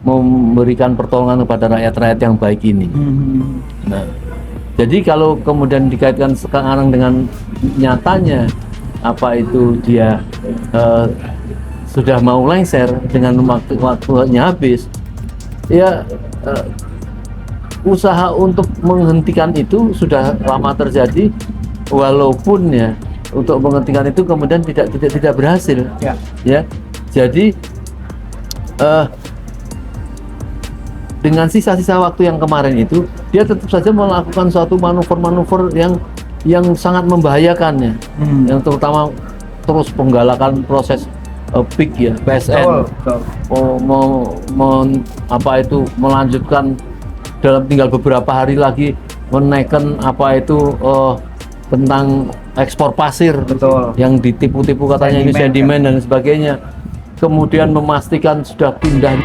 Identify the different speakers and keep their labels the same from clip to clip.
Speaker 1: memberikan pertolongan kepada rakyat-rakyat yang baik ini. Nah, jadi kalau kemudian dikaitkan sekarang dengan nyatanya apa itu dia sudah mau lengser dengan waktunya habis, ya usaha untuk menghentikan itu sudah lama terjadi, walaupun ya untuk menghentikan itu kemudian tidak berhasil. Ya, jadi dengan sisa-sisa waktu yang kemarin itu, dia tetap saja melakukan suatu manuver-manuver yang sangat membahayakan ya, yang terutama terus penggalakan proses PIK ya, PSN, melanjutkan dalam tinggal beberapa hari lagi menaikkan tentang ekspor pasir. Yang ditipu-tipu katanya ini sedimen dan sebagainya, kemudian memastikan sudah pindah.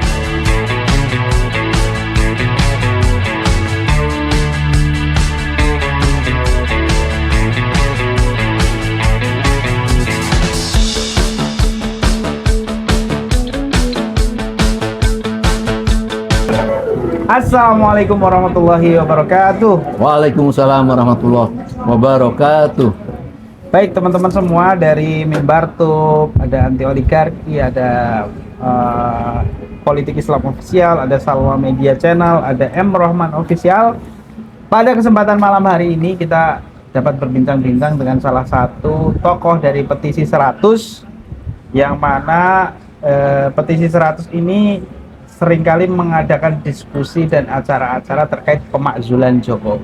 Speaker 2: Assalamualaikum warahmatullahi wabarakatuh.
Speaker 1: Waalaikumsalam warahmatullahi wabarakatuh.
Speaker 2: Baik teman-teman semua, dari Mimbar Tube, ada Anti Oligarki, ada Politik Islam Official, ada Salwa Media Channel, ada M. Rohman Official. Pada kesempatan malam hari ini kita dapat berbincang-bincang dengan salah satu tokoh dari Petisi 100, yang mana Petisi 100 ini seringkali mengadakan diskusi dan acara-acara terkait pemakzulan Jokowi.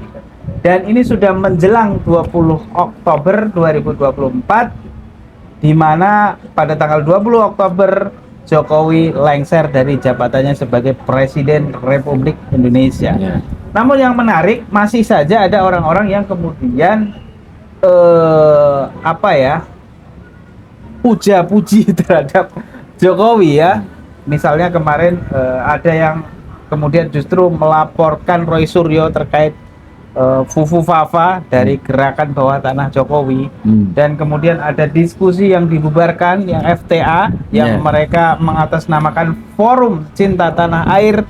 Speaker 2: Dan ini sudah menjelang 20 Oktober 2024, di mana pada tanggal 20 Oktober Jokowi lengser dari jabatannya sebagai Presiden Republik Indonesia. Namun yang menarik, masih saja ada orang-orang yang kemudian puja-puji terhadap Jokowi ya. Misalnya kemarin ada yang kemudian justru melaporkan Roy Suryo terkait Fufu Fafa dari gerakan bawah tanah Jokowi. Dan kemudian ada diskusi yang dibubarkan, yang FTA, yang mereka mengatasnamakan Forum Cinta Tanah Air,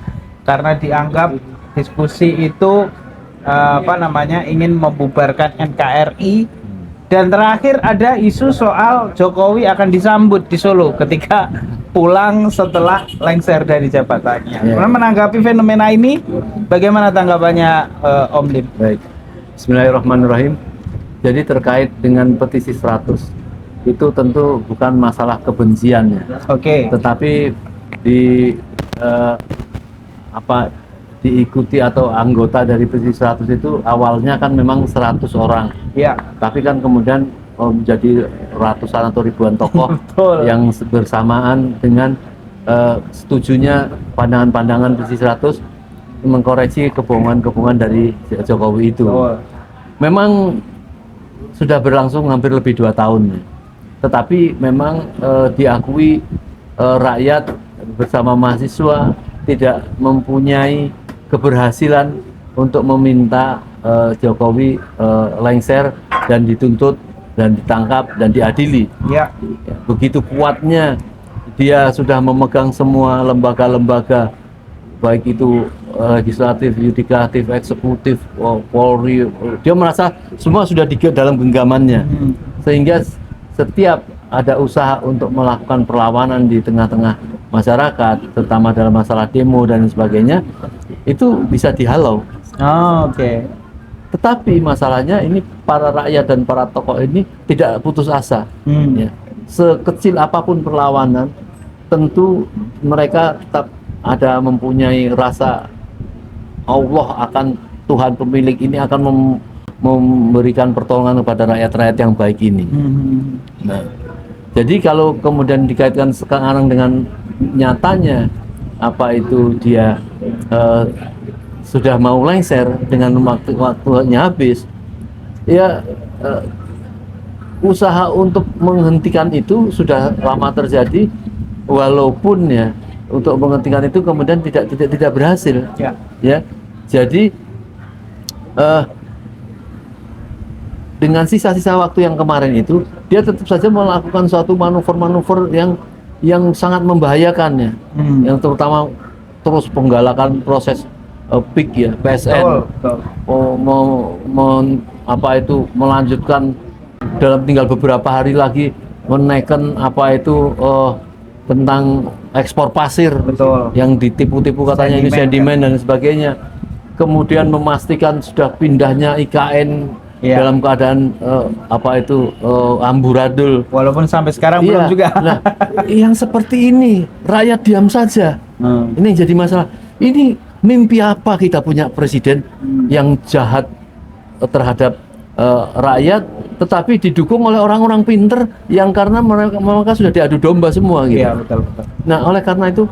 Speaker 2: karena dianggap diskusi itu ingin membubarkan NKRI. Dan terakhir ada isu soal Jokowi akan disambut di Solo ketika pulang setelah lengser dari jabatannya. Menanggapi fenomena ini, bagaimana tanggapannya Om Lim?
Speaker 1: Baik, Bismillahirrahmanirrahim. Jadi terkait dengan Petisi 100 itu tentu bukan masalah kebencian ya. Tetapi diikuti atau anggota dari Petisi 100 itu awalnya kan memang 100 orang. Tapi kan kemudian menjadi ratusan atau ribuan tokoh yang bersamaan dengan setujunya pandangan-pandangan Petisi 100 mengkoreksi kebohongan-kebohongan dari Jokowi itu. Memang sudah berlangsung hampir lebih 2 tahun. Tetapi memang diakui rakyat bersama mahasiswa tidak mempunyai keberhasilan untuk meminta Jokowi lengser dan dituntut dan ditangkap dan diadili. Begitu kuatnya dia sudah memegang semua lembaga-lembaga, baik itu legislatif, yudikatif, eksekutif, Polri. Dia merasa semua sudah dalam genggamannya, sehingga setiap ada usaha untuk melakukan perlawanan di tengah-tengah masyarakat, terutama dalam masalah demo dan sebagainya, itu bisa dihalau. Tetapi masalahnya ini para rakyat dan para tokoh ini tidak putus asa. Sekecil apapun perlawanan, tentu mereka tetap ada mempunyai rasa Allah akan, Tuhan pemilik ini akan memberikan pertolongan kepada rakyat-rakyat yang baik ini. Nah, jadi kalau kemudian dikaitkan sekarang dengan nyatanya apa itu dia sudah mau lengser dengan waktunya habis, ya usaha untuk menghentikan itu sudah lama terjadi, walaupun ya untuk menghentikan itu kemudian tidak berhasil. Ya, jadi dengan sisa-sisa waktu yang kemarin itu, dia tetap saja melakukan suatu manuver-manuver yang sangat membahayakan ya, yang terutama terus penggalakan proses PIK ya, PSN.
Speaker 2: Betul.
Speaker 1: Apa itu melanjutkan dalam tinggal beberapa hari lagi menaikkan apa itu tentang ekspor pasir.
Speaker 2: Betul.
Speaker 1: Yang ditipu-tipu katanya ini sedimen dan sebagainya. Kemudian memastikan sudah pindahnya IKN dalam keadaan amburadul.
Speaker 2: Walaupun sampai sekarang belum juga.
Speaker 1: Nah, yang seperti ini rakyat diam saja. Ini jadi masalah. Ini mimpi apa kita punya presiden yang jahat terhadap rakyat, tetapi didukung oleh orang-orang pinter yang karena mereka sudah diadu domba semua gitu.
Speaker 2: Iya, betul.
Speaker 1: Nah, oleh karena itu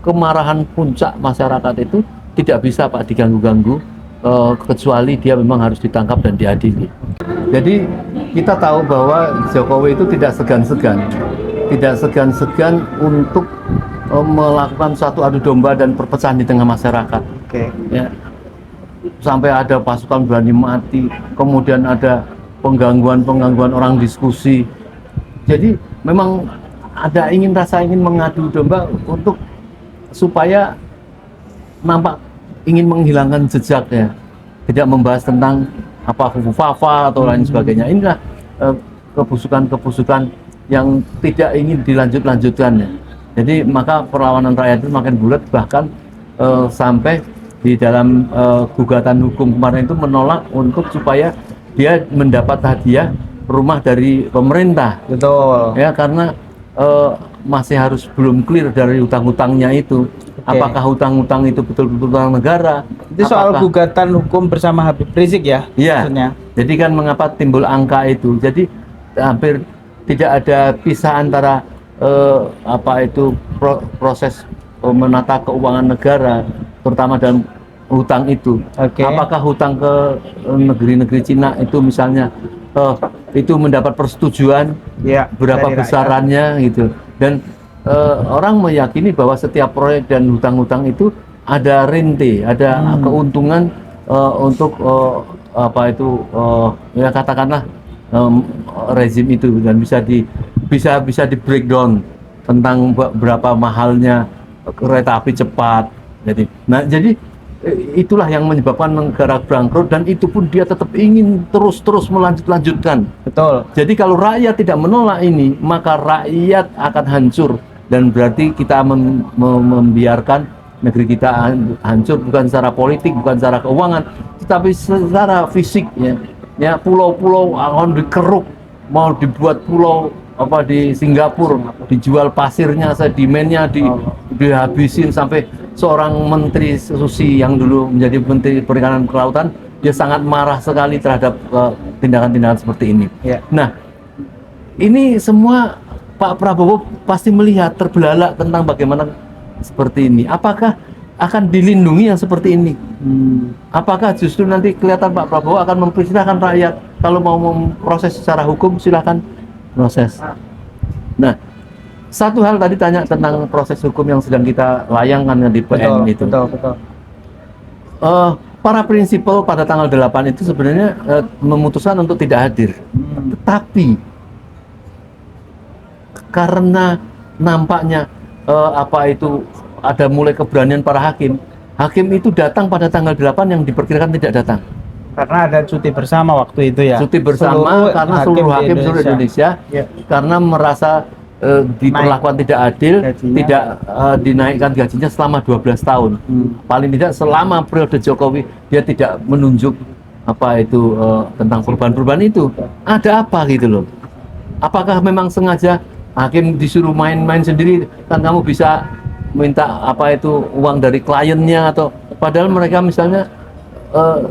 Speaker 1: kemarahan puncak masyarakat itu tidak bisa Pak diganggu-ganggu, kecuali dia memang harus ditangkap dan diadili. Jadi kita tahu bahwa Jokowi itu tidak segan-segan untuk melakukan suatu adu domba dan perpecahan di tengah masyarakat. Ya. Sampai ada pasukan berani mati, kemudian ada penggangguan orang diskusi. Jadi memang ada rasa ingin mengadu domba untuk supaya nampak ingin menghilangkan jejaknya, tidak membahas tentang apa Fafa atau lain sebagainya. Inilah kebusukan yang tidak ingin dilanjutkan. Jadi maka perlawanan rakyat itu makin bulat, bahkan sampai di dalam gugatan hukum kemarin itu menolak untuk supaya dia mendapat hadiah rumah dari pemerintah.
Speaker 2: Betul.
Speaker 1: Ya, karena masih harus belum clear dari hutang-hutangnya itu. Apakah hutang-hutang itu betul-betul hutang negara?
Speaker 2: Itu soal gugatan hukum bersama Habib Rizik ya?
Speaker 1: Iya. Jadi kan mengapa timbul angka itu? Jadi hampir tidak ada pisah antara proses menata keuangan negara, terutama dalam hutang itu. Apakah hutang ke negeri-negeri Cina itu misalnya itu mendapat persetujuan berapa besarannya gitu, dan orang meyakini bahwa setiap proyek dan hutang-hutang itu ada rente, ada keuntungan untuk ya katakanlah rezim itu, dan bisa di breakdown tentang berapa mahalnya kereta api cepat. Jadi itulah yang menyebabkan negara bangkrut, dan itu pun dia tetap ingin terus melanjutkan. Betul. Jadi kalau rakyat tidak menolak ini, maka rakyat akan hancur, dan berarti kita membiarkan negeri kita hancur, bukan secara politik, bukan secara keuangan, tetapi secara fisik ya. Pulau-pulau akan dikeruk, mau dibuat pulau di Singapura, dijual pasirnya, sedimennya dihabisin, sampai seorang menteri susi yang dulu menjadi menteri perikanan kelautan, dia sangat marah sekali terhadap tindakan-tindakan seperti ini. Nah, ini semua Pak Prabowo pasti melihat terbelalak tentang bagaimana seperti ini. Apakah akan dilindungi yang seperti ini? Apakah justru nanti kelihatan Pak Prabowo akan mempersilahkan rakyat, kalau mau memproses secara hukum silahkan proses. Nah, satu hal tadi tanya tentang proses hukum yang sedang kita layangkan di PN itu. Betul. Para prinsipal pada tanggal 8 itu sebenarnya memutuskan untuk tidak hadir. Tetapi karena nampaknya ada mulai keberanian para hakim itu datang pada tanggal 8 yang diperkirakan tidak datang.
Speaker 2: Karena ada cuti bersama waktu itu ya.
Speaker 1: Cuti bersama karena seluruh hakim seluruh Indonesia karena merasa diperlakukan tidak adil, tidak dinaikkan gajinya selama 12 tahun. Paling tidak selama periode Jokowi dia tidak menunjuk tentang perubahan-perubahan itu. Ada apa gitu loh? Apakah memang sengaja hakim disuruh main-main sendiri, kan kamu bisa minta uang dari kliennya, atau padahal mereka misalnya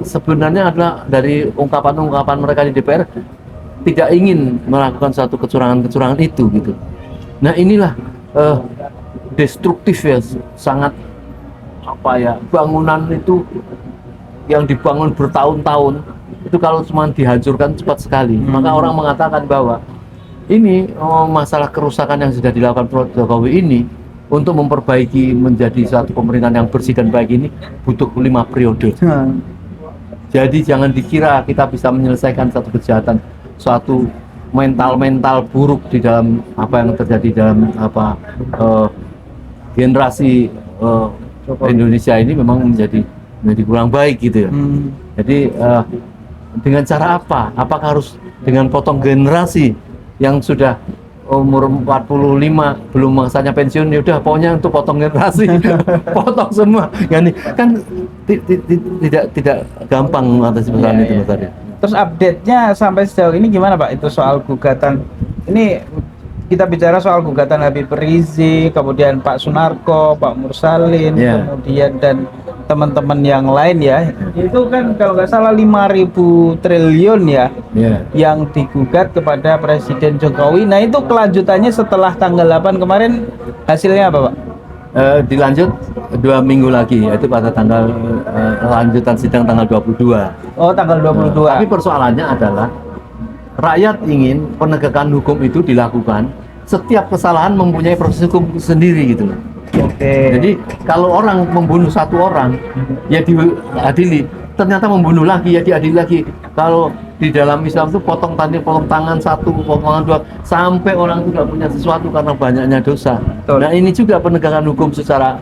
Speaker 1: sebenarnya adalah dari ungkapan-ungkapan mereka di DPR tidak ingin melakukan satu kecurangan itu gitu. Nah, inilah destruktif ya, sangat bangunan itu yang dibangun bertahun-tahun itu kalau cuma dihancurkan cepat sekali. Maka orang mengatakan bahwa ini masalah kerusakan yang sudah dilakukan Jokowi ini untuk memperbaiki menjadi satu pemerintahan yang bersih dan baik ini butuh 5 periode. Jadi jangan dikira kita bisa menyelesaikan satu kejahatan, suatu mental buruk di dalam apa yang terjadi dalam generasi Indonesia ini memang menjadi kurang baik gitu ya. Jadi dengan cara apa? Apakah harus dengan potong generasi yang sudah umur 45 belum masanya pensiun, ya udah pokoknya untuk potong generasi, potong semua. Kan tidak gampang mengatasi persoalan itu Mas Arya.
Speaker 2: Terus update-nya sampai sejauh ini gimana Pak? Itu soal gugatan. Ini kita bicara soal gugatan Habib Rizik, kemudian Pak Sunarko, Pak Mursalin, kemudian dan teman-teman yang lain ya. Itu kan kalau nggak salah 5.000 triliun ya, yang digugat kepada Presiden Jokowi. Nah itu kelanjutannya setelah tanggal 8 kemarin hasilnya apa Pak?
Speaker 1: Dilanjut 2 minggu lagi, yaitu pada tanggal lanjutan sidang tanggal 22.
Speaker 2: Oh tanggal 22.
Speaker 1: Tapi persoalannya adalah rakyat ingin penegakan hukum itu dilakukan. Setiap kesalahan mempunyai proses hukum sendiri gitu loh. Jadi kalau orang membunuh satu orang, ya diadili. Ternyata membunuh lagi, ya diadili lagi. Kalau di dalam Islam itu potong tangan satu, potong tangan dua, sampai orang itu tidak punya sesuatu karena banyaknya dosa. Nah ini juga penegakan hukum secara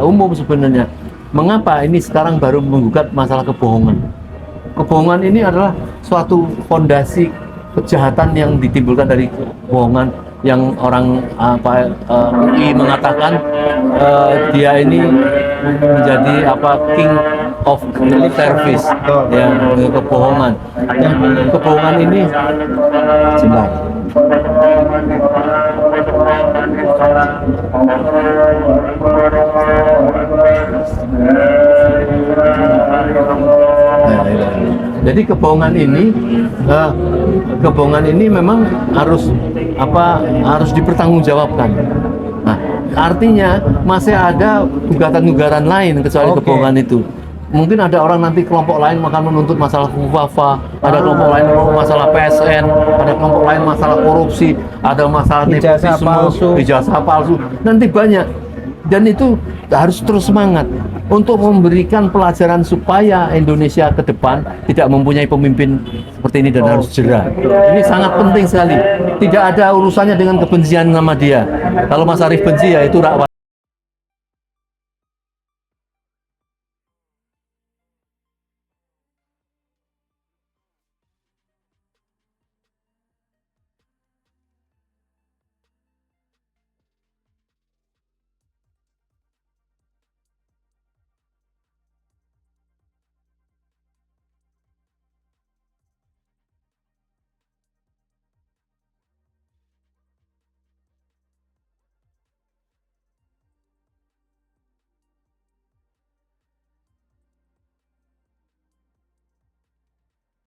Speaker 1: umum sebenarnya. Mengapa ini sekarang baru menggugat masalah kebohongan? Kebohongan ini adalah suatu fondasi kejahatan yang ditimbulkan dari kebohongan, yang orang UI mengatakan dia ini menjadi king of service, ya, kebohongan. Kebohongan ini sebentar. Jadi kebohongan ini memang harus dipertanggungjawabkan. Nah, artinya masih ada gugatan-gugatan lain kecuali kebohongan itu. Mungkin ada orang nanti kelompok lain akan menuntut masalah FUFAFA, ada kelompok lain masalah PSN, ada kelompok lain masalah korupsi, ada masalah nepotisme, ijazah palsu, nanti banyak. Dan itu harus terus semangat untuk memberikan pelajaran supaya Indonesia ke depan tidak mempunyai pemimpin seperti ini dan harus jera. Ini sangat penting sekali. Tidak ada urusannya dengan kebencian sama dia. Kalau Mas Arief benci, ya itu rakyat.